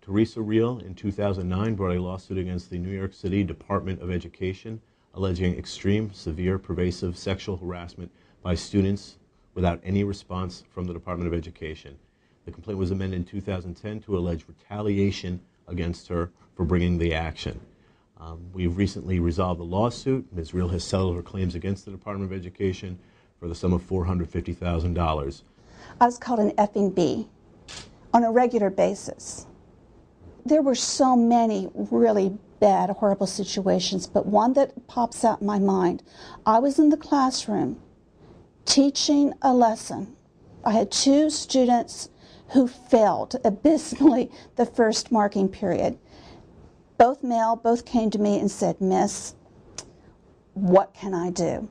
Teresa Reel in 2009 brought a lawsuit against the New York City Department of Education alleging extreme, severe, pervasive sexual harassment by students without any response from the Department of Education. The complaint was amended in 2010 to allege retaliation against her for bringing the action. We've recently resolved the lawsuit. Ms. Reel has settled her claims against the Department of Education for the sum of $450,000. I was called an effing B on a regular basis. There were so many really bad, horrible situations, but one that pops out in my mind. I was in the classroom teaching a lesson. I had two students who failed abysmally the first marking period. Both male, both came to me and said, "Miss, what can I do?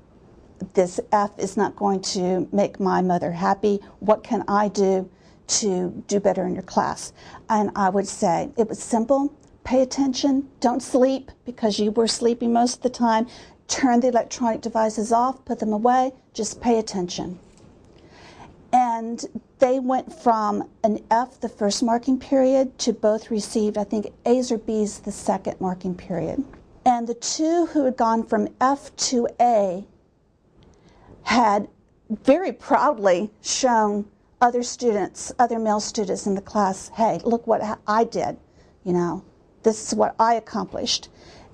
This F is not going to make my mother happy. What can I do to do better in your class?" And I would say, it was simple. Pay attention. Don't sleep, because you were sleeping most of the time. Turn the electronic devices off, put them away. Just pay attention. And they went from an F the first marking period to both received, I think, A's or B's the second marking period. And the two who had gone from F to A had very proudly shown other students, other male students in the class, "Hey, look what I did, you know, this is what I accomplished."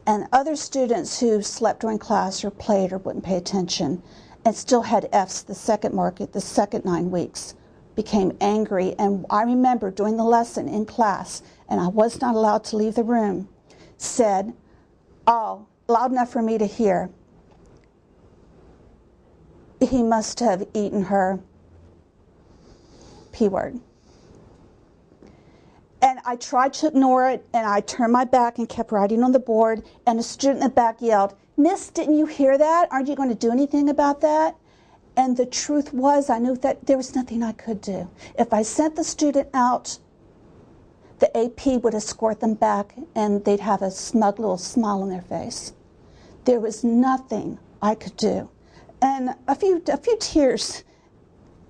And other students who slept during class or played or wouldn't pay attention and still had F's the second market, the second 9 weeks, became angry. And I remember doing the lesson in class, and I was not allowed to leave the room, said, "Oh, loud enough for me to hear, he must have eaten her P word." And I tried to ignore it, and I turned my back and kept writing on the board, and a student in the back yelled, "Miss, didn't you hear that? Aren't you going to do anything about that?" And the truth was, I knew that there was nothing I could do. If I sent the student out, the AP would escort them back, and they'd have a smug little smile on their face. There was nothing I could do. And a few tears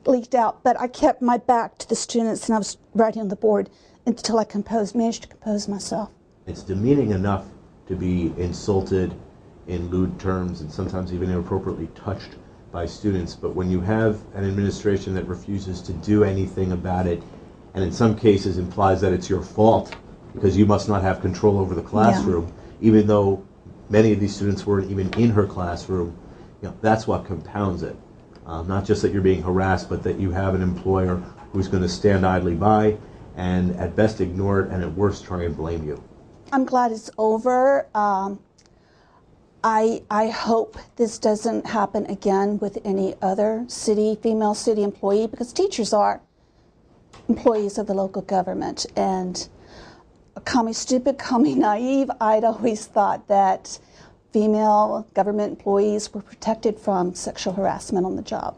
leaked out, but I kept my back to the students, and I was writing on the board until I managed to compose myself. It's demeaning enough to be insulted in lewd terms and sometimes even inappropriately touched by students, but when you have an administration that refuses to do anything about it, and in some cases implies that it's your fault because you must not have control over the classroom, even though many of these students weren't even in her classroom, you know, that's what compounds it. Not just that you're being harassed, but that you have an employer who's going to stand idly by and at best ignore it, and at worst try and blame you. I'm glad it's over. I hope this doesn't happen again with any other female city employee, because teachers are employees of the local government. And call me stupid, call me naive, I'd always thought that female government employees were protected from sexual harassment on the job.